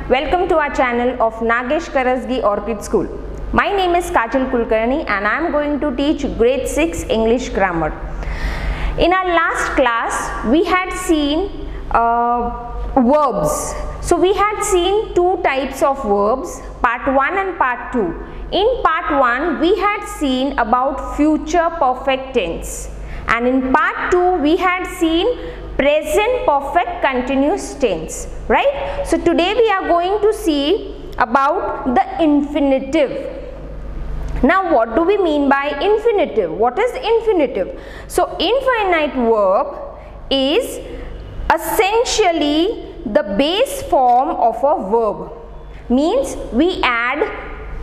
Welcome to our channel of Nagesh Karasgi Orchid School. My name is Kajal Kulkarni and I am going to teach grade 6 English grammar. In our last class, we had seen verbs. So we had seen two types of verbs, part 1 and part 2. In part 1, we had seen about future perfect tense. And in part 2, we had seen present perfect continuous tense, right? So today we are going to see about the infinitive. Now what do we mean by infinitive? What is infinitive? So infinite verb is essentially the base form of a verb. Means we add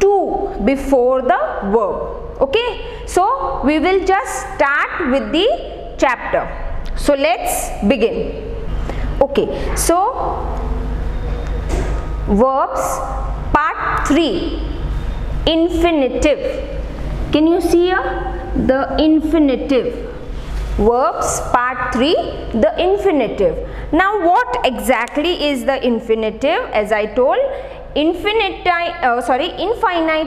to before the verb. Okay, so we will just start with the chapter. So let's begin. Okay, so verbs part 3, infinitive. Can you see here the infinitive? Verbs part 3, the infinitive. Now what exactly is the infinitive? As I told, infinite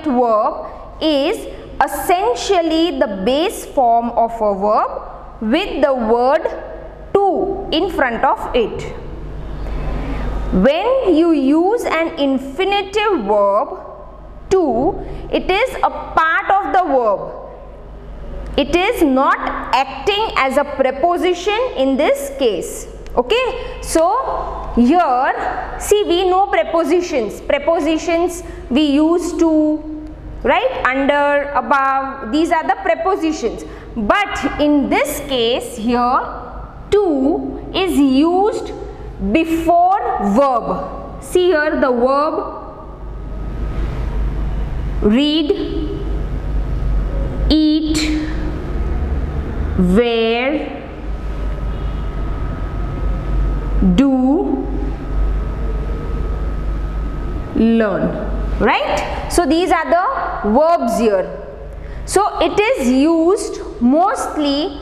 verb is essentially the base form of a verb with the word to in front of it. When you use an infinitive verb to, it is a part of the verb. It is not acting as a preposition in this case. Okay, so here see, we know prepositions. Prepositions we use to, right, under, above, these are the prepositions. But in this case here, to is used before verb. See here the verb read, eat, wear, do, learn, right? So these are the verbs here. So it is used mostly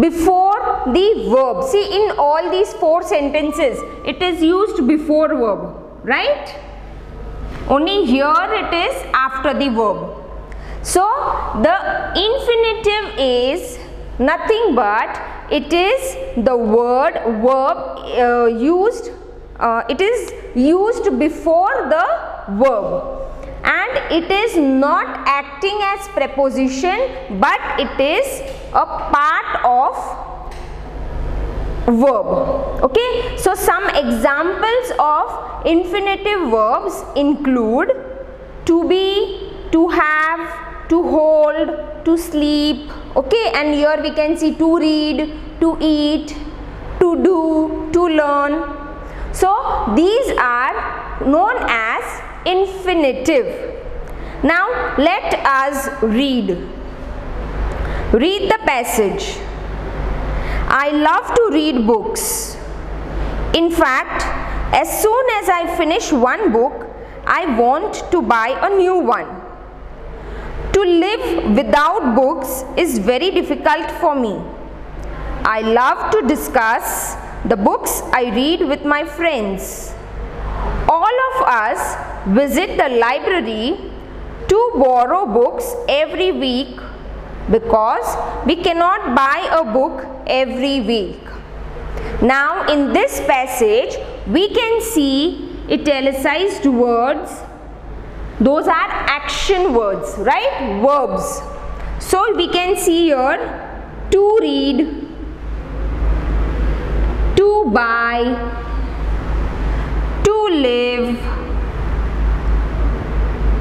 before the verb. See, in all these 4 sentences, it is used before verb, right? Only here it is after the verb. So the infinitive is nothing but it is the word verb used. It is used before the verb. And it is not acting as preposition, but it is a part of verb. Okay, so some examples of infinitive verbs include to be, to have, to hold, to sleep. Okay, and here we can see to read, to eat, to do, to learn. So these are known as infinitive. Now let us read. Read the passage. I love to read books. In fact, as soon as I finish one book, I want to buy a new one. To live without books is very difficult for me. I love to discuss the books I read with my friends. All of us visit the library to borrow books every week because we cannot buy a book every week. Now in this passage we can see italicized words. Those are action words, right? Verbs. So we can see here to read, to buy, to live,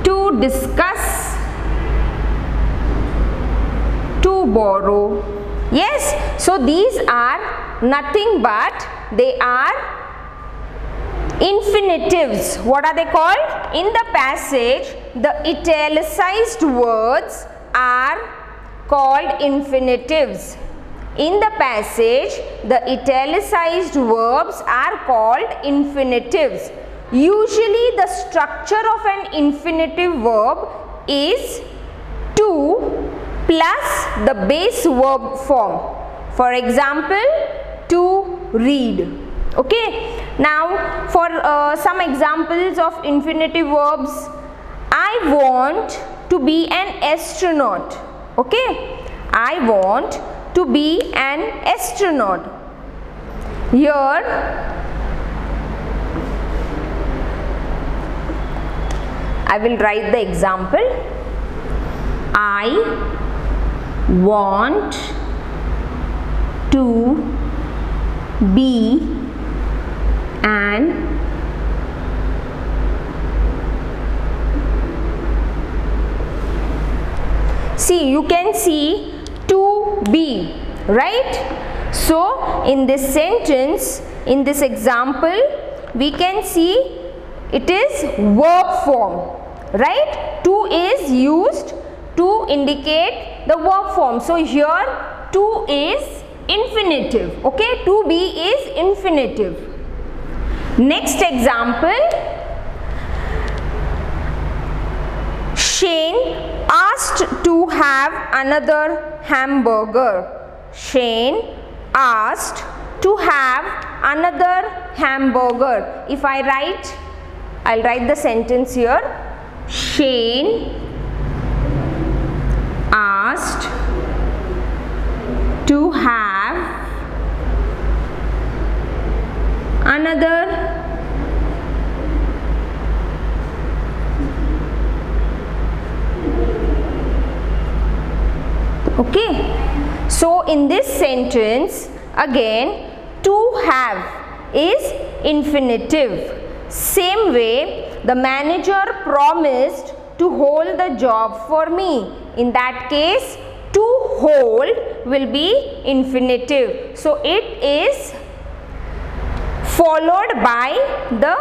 to discuss, to borrow. Yes, so these are nothing but they are infinitives. What are they called? In the passage, the italicized words are called infinitives. In the passage, the italicized verbs are called infinitives. Usually the structure of an infinitive verb is to plus the base verb form. For example, to read. Okay, now for some examples of infinitive verbs. I want to be an astronaut. Okay, I want to be an astronaut. Here I will write the example. I want to be an See, you can see to be, right? So in this sentence, in this example, we can see it is verb form, right? To is used to indicate the verb form. So here to is infinitive. Okay, to be is infinitive. Next example, Shane asked to have another hamburger. Shane asked to have another hamburger. If I write, I'll write the sentence here. Shane asked to have another Okay, so in this sentence again to have is infinitive. Same way, the manager promised to hold the job for me. In that case, to hold will be infinitive. So it is followed by the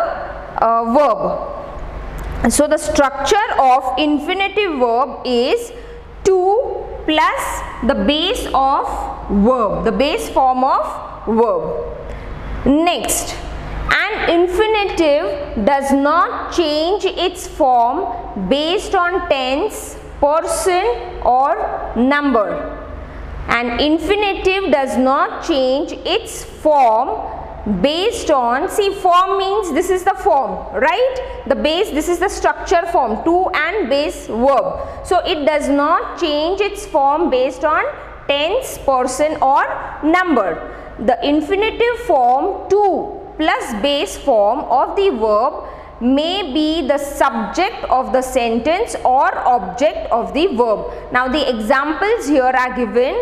verb. So the structure of infinitive verb is to plus the base of verb, the base form of verb. Next, an infinitive does not change its form based on tense, person or number. An infinitive does not change its form based on, see, form means this is the form, right? The base, this is the structure form, to and base verb. So it does not change its form based on tense, person or number. The infinitive form to plus base form of the verb may be the subject of the sentence or object of the verb. Now the examples here are given.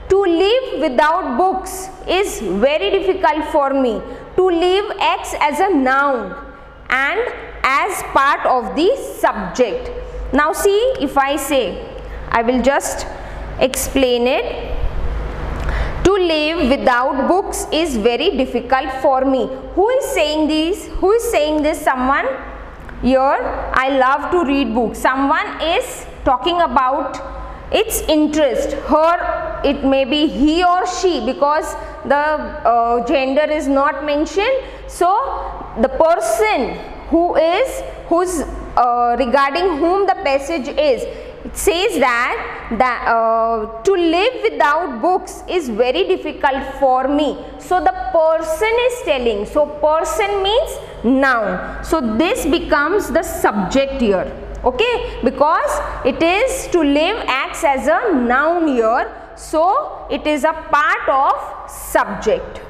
To live without books is very difficult for me. To live acts as a noun and as part of the subject. Now see, if I say, I will just explain it. To live without books is very difficult for me. Who is saying this? Who is saying this? Someone? Here, I love to read books. Someone is talking about its interest. Her, it may be he or she, because the gender is not mentioned. So the person who's regarding whom the passage is, it says that to live without books is very difficult for me. So the person is telling. So person means noun. So this becomes the subject here. Okay, because it is to live acts as a noun here, so it is a part of subject.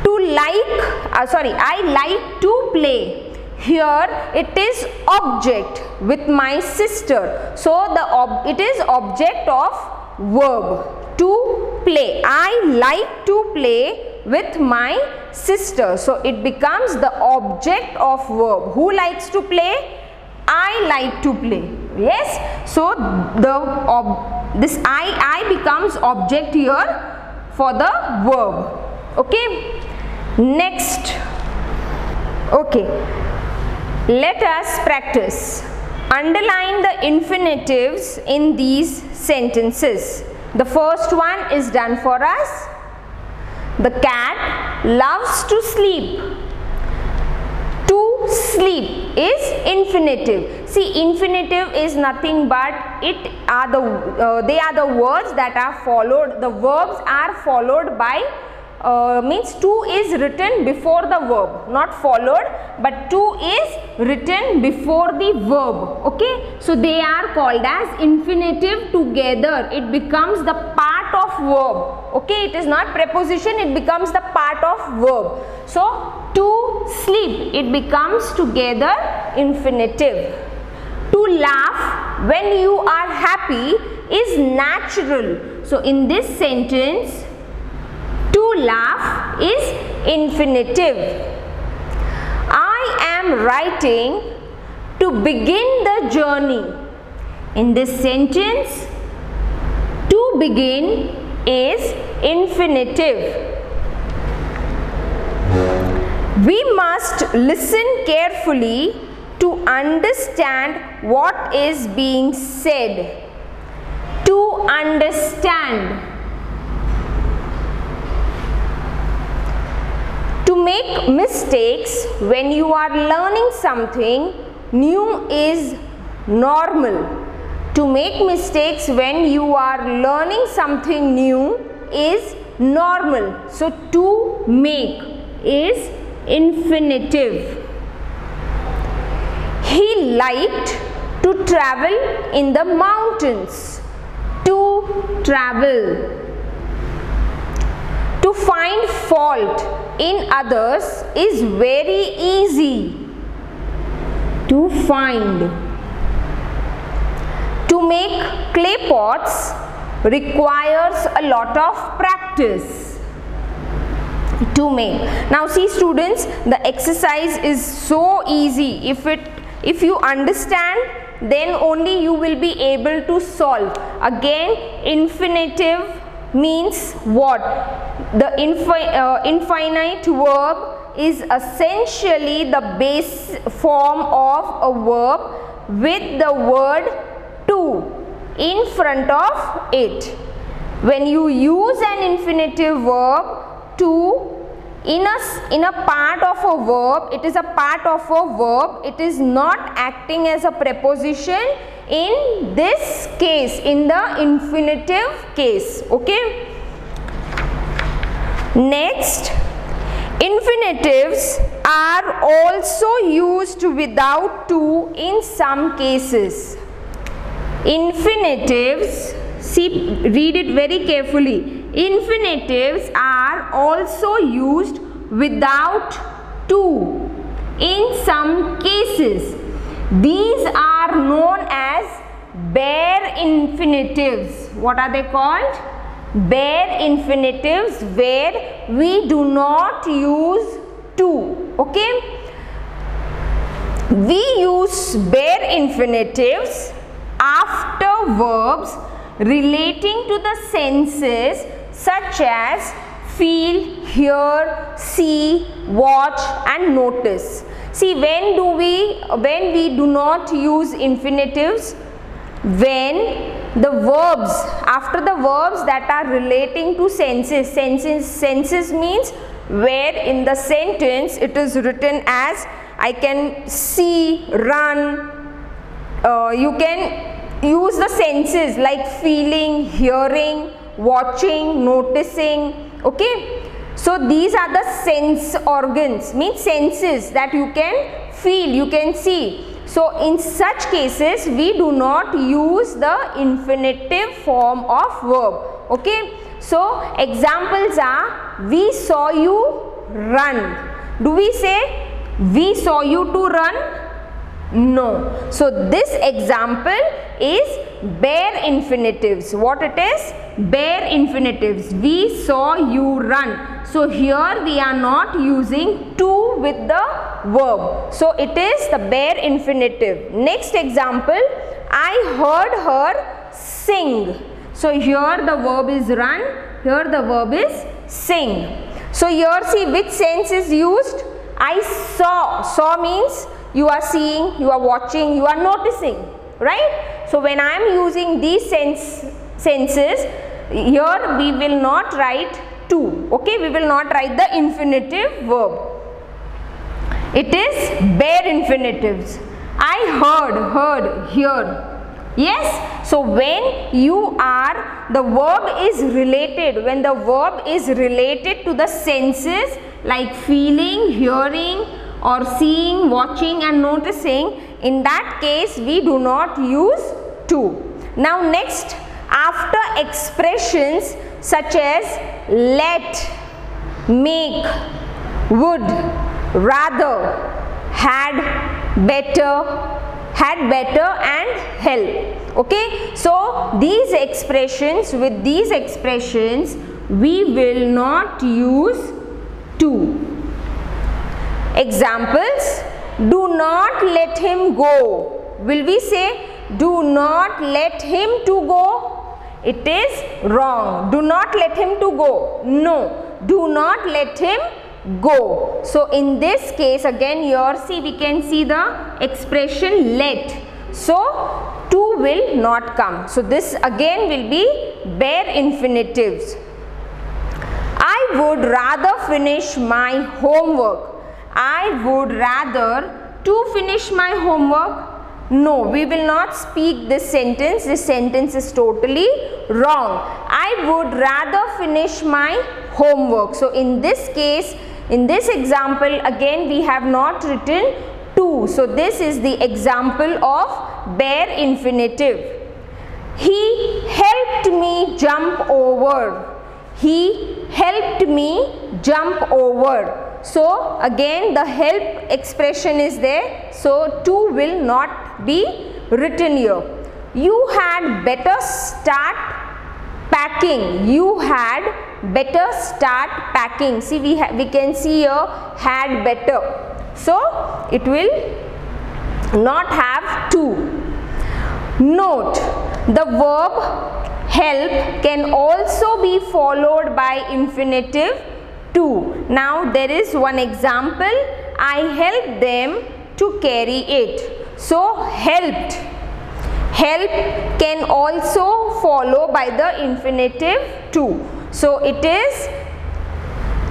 To like, I like to play. Here it is object with my sister. So it is object of verb, to play. I like to play with my sister. So it becomes the object of verb. Who likes to play? I like to play. Yes. So this I becomes object here for the verb. Okay. Next. Okay. Let us practice. Underline the infinitives in these sentences. The first one is done for us. The cat loves to sleep. To sleep is infinitive. See, infinitive is nothing but they are the words that are followed. The verbs are followed by means to is written before the verb, not followed, but to is written before the verb. Okay, so they are called as infinitive together. It becomes the part of verb. Okay, it is not preposition, it becomes the part of verb. So to sleep, it becomes together infinitive. To laugh when you are happy is natural. So in this sentence, to laugh is infinitive. I am writing to begin the journey. In this sentence, to begin is infinitive. We must listen carefully to understand what is being said. To understand. To make mistakes when you are learning something new is normal. To make mistakes when you are learning something new is normal. So to make is infinitive. He liked to travel in the mountains. To travel. To find fault in others is very easy. To find. To make clay pots requires a lot of practice. To make. Now see students, the exercise is so easy. If you understand, then only you will be able to solve. Again, infinitive means what? The infinite verb is essentially the base form of a verb with the word to in front of it. When you use an infinitive verb to in a part of a verb, it is a part of a verb, it is not acting as a preposition in this case, in the infinitive case. Okay. Next, infinitives are also used without to in some cases. Infinitives, see, read it very carefully. Infinitives are also used without to in some cases. These are known as bare infinitives. What are they called? Bare infinitives, where we do not use to. Okay. We use bare infinitives after verbs relating to the senses such as feel, hear, see, watch and notice. See, when we do not use infinitives? When the verbs, after the verbs that are relating to senses. Senses means where in the sentence it is written as I can see, run. You can use the senses like feeling, hearing, watching, noticing. Okay, so these are the sense organs, means senses that you can feel, you can see. So in such cases we do not use the infinitive form of verb. Okay, so examples are we saw you run. Do we say we saw you to run? No. So this example is bare infinitives. What it is? Bare infinitives. We saw you run. So here we are not using to with the verb. So it is the bare infinitive. Next example, I heard her sing. So here the verb is run. Here the verb is sing. So here see which sense is used? I saw. Saw means you are seeing, you are watching, you are noticing, right? So when I am using these senses, here we will not write to. Okay, we will not write the infinitive verb. It is bare infinitives. I heard, hear. Yes, so when you are, the verb is related, when the verb is related to the senses like feeling, hearing or seeing, watching and noticing, in that case we do not use to. Now next, after expressions such as let, make, would, rather, had better and help. Okay, so these expressions, with these expressions we will not use to. Examples: do not let him go. Will we say do not let him to go? It is wrong. Do not let him to go. No, do not let him go. So in this case, again here see, we can see the expression let. So to will not come. So this again will be bare infinitives. I would rather finish my homework. I would rather to finish my homework. No, we will not speak this sentence. This sentence is totally wrong. I would rather finish my homework. So in this case, in this example, again we have not written to. So this is the example of bare infinitive. He helped me jump over. He helped me jump over. So again the help expression is there. So to will not be written here. You had better start packing. You had better start packing. See, we can see here had better. So it will not have to. Note, the verb help can also be followed by infinitive to. Now there is one example. I helped them to carry it. So helped. Help can also follow by the infinitive to. So it is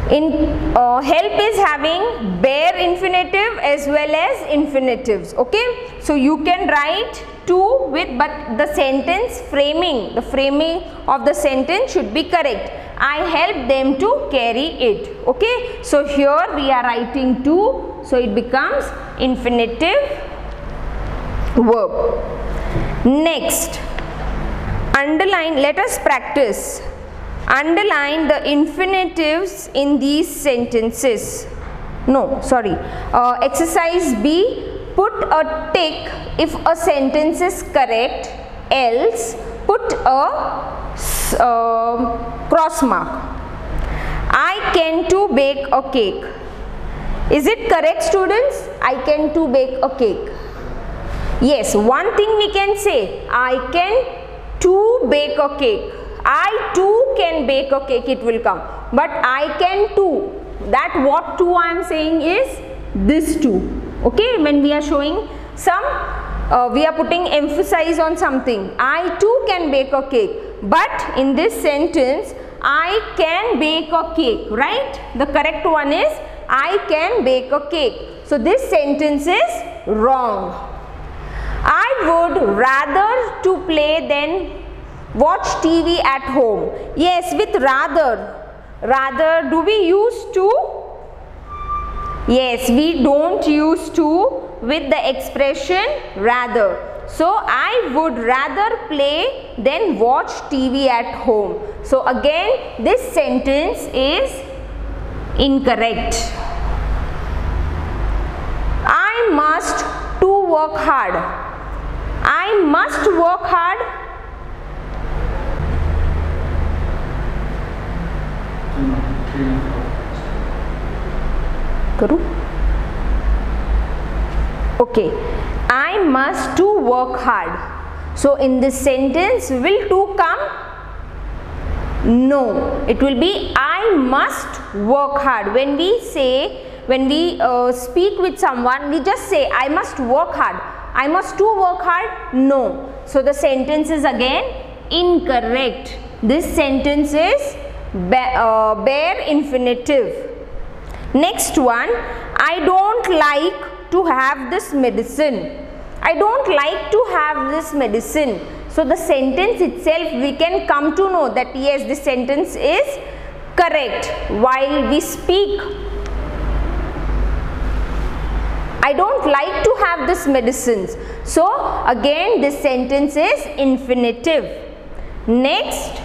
help is having bare infinitive as well as infinitives. Okay, so you can write to with, but the sentence framing, the framing of the sentence should be correct. I helped them to carry it. Okay, so here we are writing to, so it becomes infinitive verb. Next, underline, let us practice. Underline the infinitives in these sentences. No, sorry. Exercise B, put a tick if a sentence is correct, else put a cross mark. I can too bake a cake. Is it correct, students? I can too bake a cake. Yes, one thing we can say, I can too bake a cake. I too can bake a cake, it will come. But I can too, that what too I am saying is this too. Okay, when we are showing some, we are putting emphasis on something. I too can bake a cake. But in this sentence, I can bake a cake, right? The correct one is I can bake a cake. So this sentence is wrong. I would rather to play than watch TV at home. Yes, with rather. Rather, do we use to? Yes, we don't use to with the expression rather. So, I would rather play than watch TV at home. So, again, this sentence is incorrect. I must to work hard. I must work hard. Okay, I must to work hard. So in this sentence, will to come? No, it will be I must work hard. When we say, when we speak with someone, we just say I must work hard. I must to work hard? No. So the sentence is again incorrect. This sentence is bare infinitive. Next one, I don't like to have this medicine. I don't like to have this medicine. So the sentence itself we can come to know that yes, this sentence is correct while we speak. I don't like to have this medicines. So again this sentence is infinitive. Next,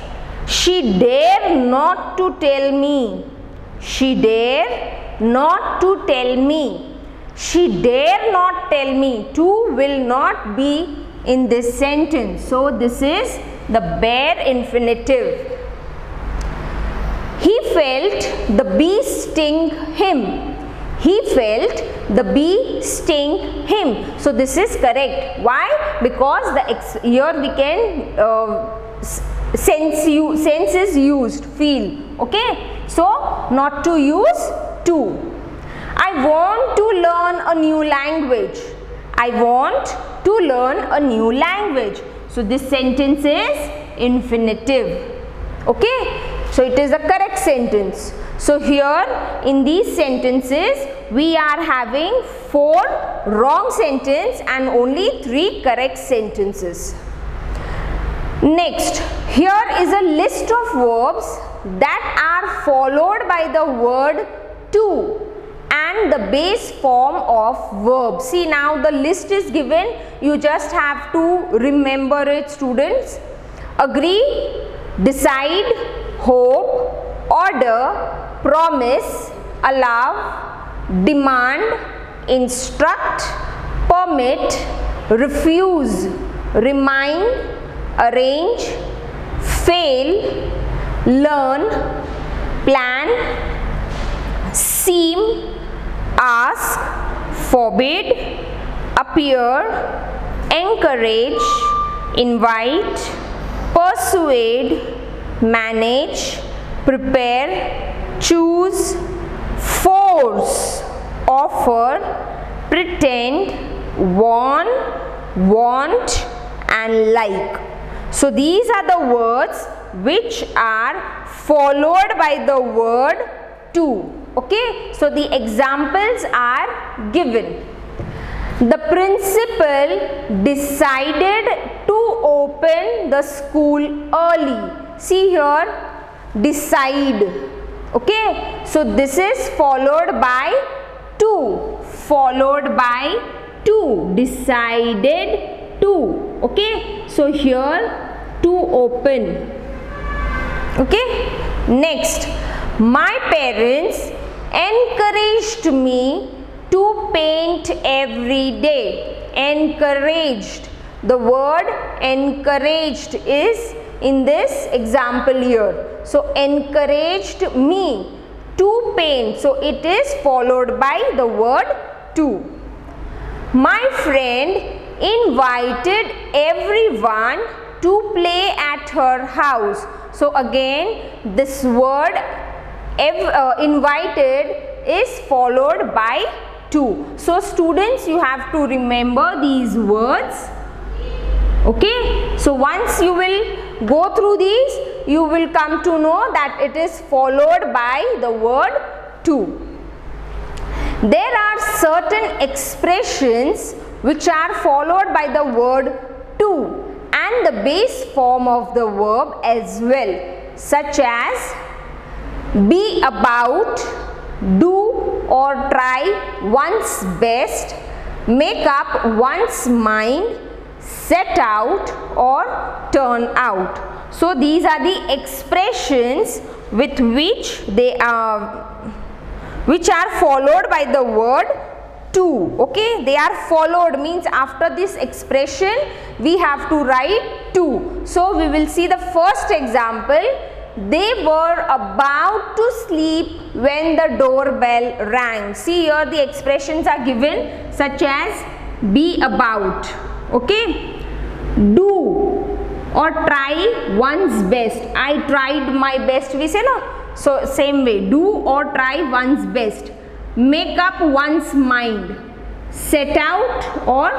she dare not to tell me. She dare not to tell me. She dare not tell me. To will not be in this sentence. So this is the bare infinitive. He felt the bee sting him. He felt the bee sting him. So this is correct. Why? Because the here we can sense is used, feel. Okay. So not to use to. I want to learn a new language. I want to learn a new language. So this sentence is infinitive. Okay. So it is a correct sentence. So here in these sentences we are having 4 wrong sentences and only 3 correct sentences. Next, here is a list of verbs that are followed by the word to and the base form of verb. See, now the list is given. You just have to remember it, students. Agree, decide, hope, order, promise, allow, demand, instruct, permit, refuse, remind, arrange, fail, learn, plan, seem, ask, forbid, appear, encourage, invite, persuade, manage, prepare, choose, force, offer, pretend, warn, want and like. So these are the words which are followed by the word to. Okay, so the examples are given. The principal decided to open the school early. See here, decide. Okay, so this is followed by to. Followed by to. Decided to. Okay, so here to open. Okay, next, my parents encouraged me to paint every day. Encouraged. The word encouraged is in this example here. So encouraged me to paint. So it is followed by the word to. My friend invited everyone to play at her house. So again this word invited is followed by to. So students, you have to remember these words. Okay, so once you will go through these, you will come to know that it is followed by the word to. There are certain expressions which are followed by the word to and the base form of the verb as well, such as be about, do or try one's best, make up one's mind, set out or turn out. So these are the expressions with which which are followed by the word to. Okay, they are followed means after this expression we have to write to. So we will see the first example. They were about to sleep when the doorbell rang. See here the expressions are given such as be about, okay, do or try one's best. I tried my best, we say no. So same way, do or try one's best. Make up one's mind. Set out or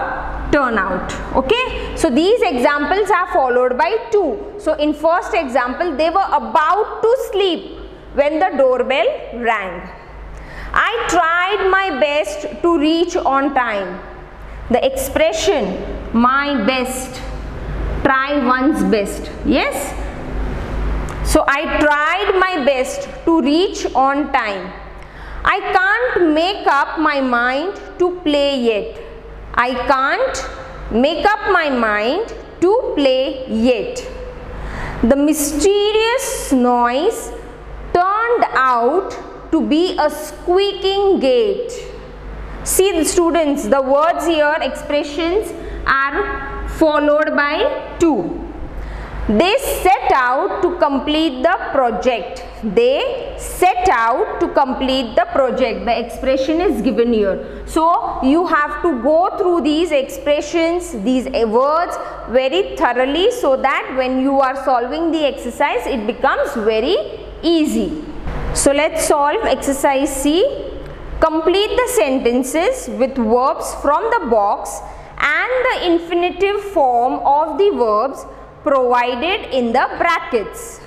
turn out. Okay, so these examples are followed by to. So in first example, they were about to sleep when the doorbell rang. I tried my best to reach on time. The expression my best, try one's best. Yes. So I tried my best to reach on time. I can't make up my mind to play yet. I can't make up my mind to play yet. The mysterious noise turned out to be a squeaking gate. See the students, the words here, expressions are followed by to. They set out to complete the project. They set out to complete the project. The expression is given here. So you have to go through these expressions, these words very thoroughly, so that when you are solving the exercise, it becomes very easy. So let's solve exercise C. Complete the sentences with verbs from the box and the infinitive form of the verbs provided in the brackets.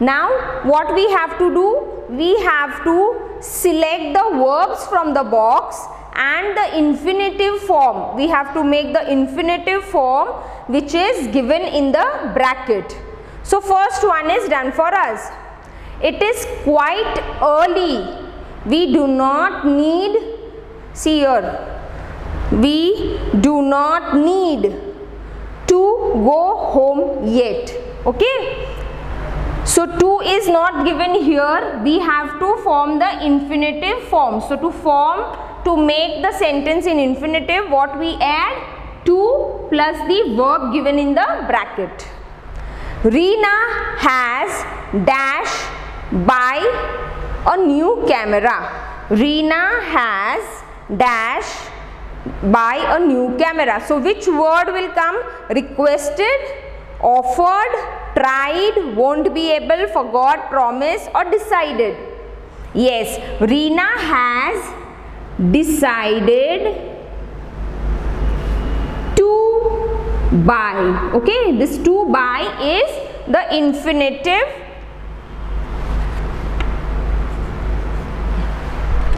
Now what we have to do? We have to select the verbs from the box and the infinitive form. We have to make the infinitive form which is given in the bracket. So first one is done for us. It is quite early. We do not need, see here, we do not need to go home yet. Okay. So to is not given here. We have to form the infinitive form. So to make the sentence in infinitive, what we add? To plus the verb given in the bracket. Reena has dash buy a new camera. Reena has dash buy a new camera. So which word will come? Requested, offered, tried, won't be able, forgot, promise or decided. Yes, Reena has decided to buy. Okay, this to buy is the infinitive.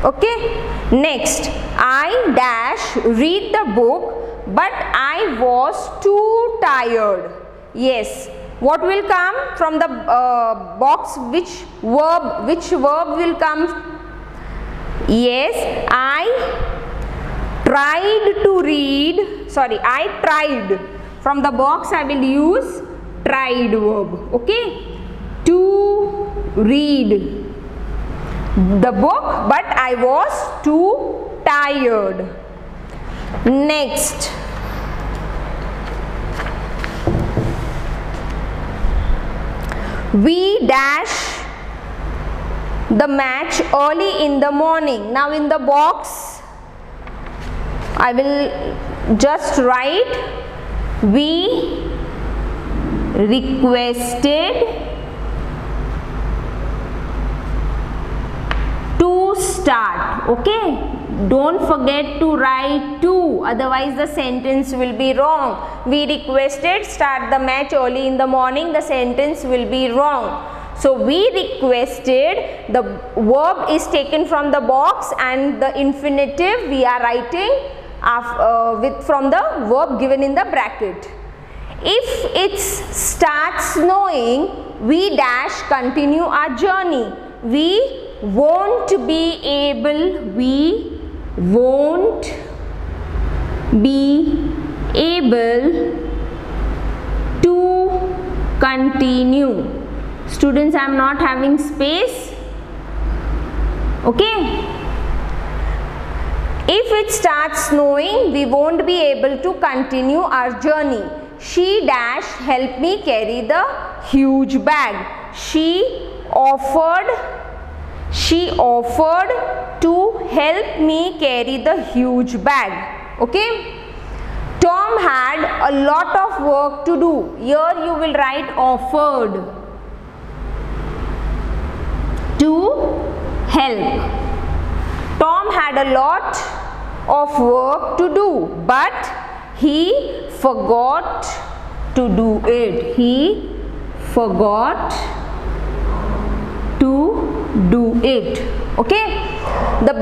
Okay, next, I dash read the book but I was too tired. Yes, what will come from the box? Which verb will come? Yes, I tried to read, sorry, I tried. From the box I will use tried verb. Okay, to read the book but I was too tired. Next, we dash the match early in the morning. Now in the box I will just write we requested to start. Okay, don't forget to write to, otherwise the sentence will be wrong. We requested start the match early in the morning, the sentence will be wrong. So we requested, the verb is taken from the box and the infinitive we are writing from the verb given in the bracket. If it starts snowing, we dash continue our journey. We won't be able, we won't be able to continue. Students, I am not having space. Okay. If it starts snowing, we won't be able to continue our journey. She dash help me carry the huge bag. She offered to help me carry the huge bag. Okay. Tom had a lot of work to do. Here you will write offered. To help. Tom had a lot of work to do, but he forgot to do it. He forgot to do it. Okay. The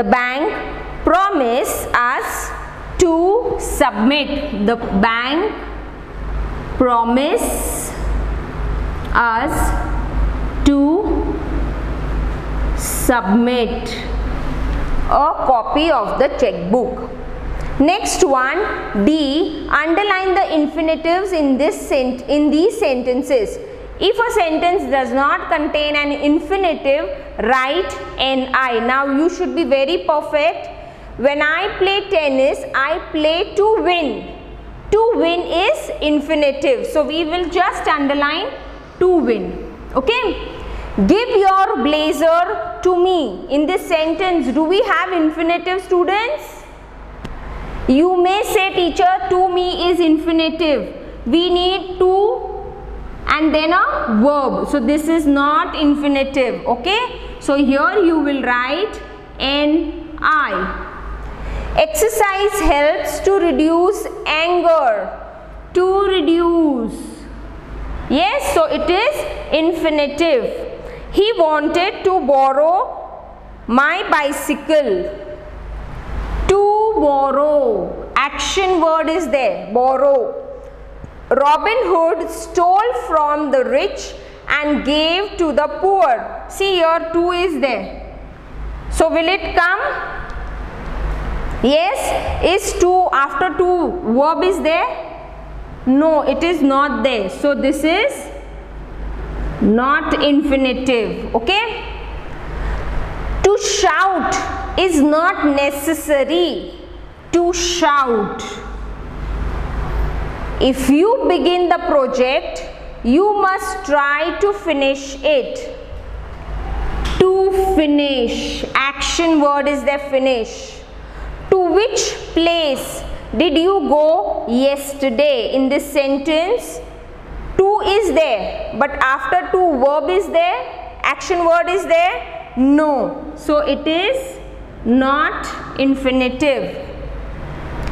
bank promise us to submit. The bank promise us to submit a copy of the checkbook. Next one, D. Underline the infinitives in these sentences. If a sentence does not contain an infinitive, write NI. Now you should be very perfect. When I play tennis, I play to win. To win is infinitive. So we will just underline to win. Okay. Give your blazer to me. In this sentence, do we have infinitive, students? You may say, teacher, to me is infinitive. We need to and then a verb. So this is not infinitive. Okay. So here you will write NI. Exercise helps to reduce anger. To reduce. Yes, so it is infinitive. He wanted to borrow my bicycle. To borrow. Action word is there. Borrow. Robin Hood stole from the rich and gave to the poor. See here, to is there. So will it come? Yes. Is to, after to, verb is there? No, it is not there. So this is not infinitive. Okay. To shout is not necessary. To shout. If you begin the project, you must try to finish it. To finish. Action word is there, finish. To which place did you go yesterday? In this sentence, to is there, but after to, verb is there, action word is there? No. So it is not infinitive.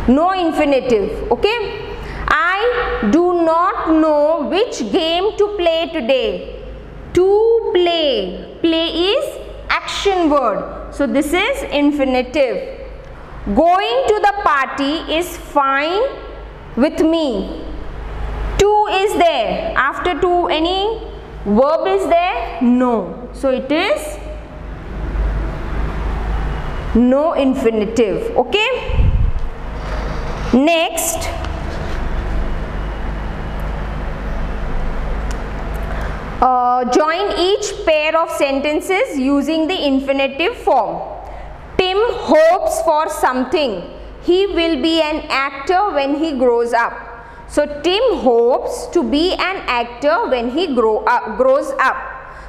No infinitive. Okay. I do not know which game to play today. To play. Play is action word. So this is infinitive. Going to the party is fine with me. To is there. After to, any verb is there? No. So it is no infinitive. Okay. Next. Join each pair of sentences using the infinitive form. Tim hopes for something. He will be an actor when he grows up. So Tim hopes to be an actor when he grows up.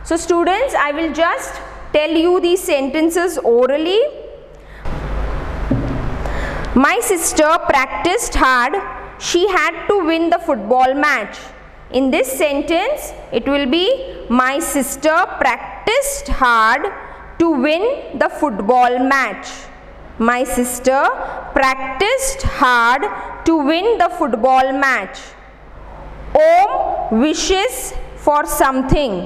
So students, I will just tell you these sentences orally. My sister practiced hard. She had to win the football match. In this sentence, it will be my sister practiced hard to win the football match. My sister practiced hard to win the football match. Om wishes for something.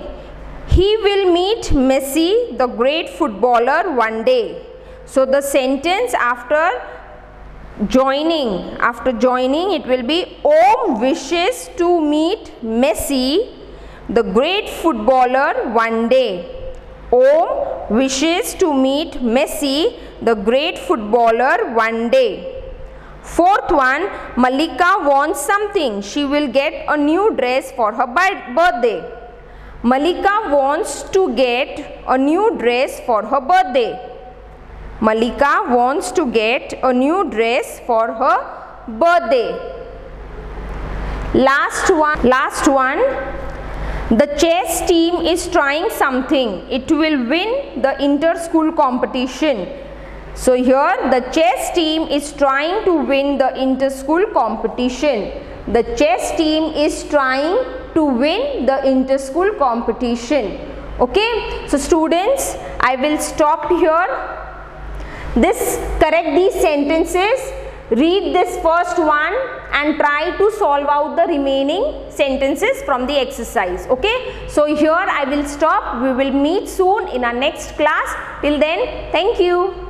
He will meet Messi, the great footballer, one day. So the sentence after joining, it will be Om wishes to meet Messi, the great footballer, one day. Om wishes to meet Messi, the great footballer, one day. Fourth one, Malika wants something. She will get a new dress for her birthday. Malika wants to get a new dress for her birthday. Malika wants to get a new dress for her birthday. Last one. The chess team is trying something. It will win the inter-school competition. So here the chess team is trying to win the inter-school competition. The chess team is trying to win the inter-school competition. Okay. So students, I will stop here. Correct these sentences, read this first one and try to solve out the remaining sentences from the exercise. Okay. So here I will stop. We will meet soon in our next class. Till then, thank you.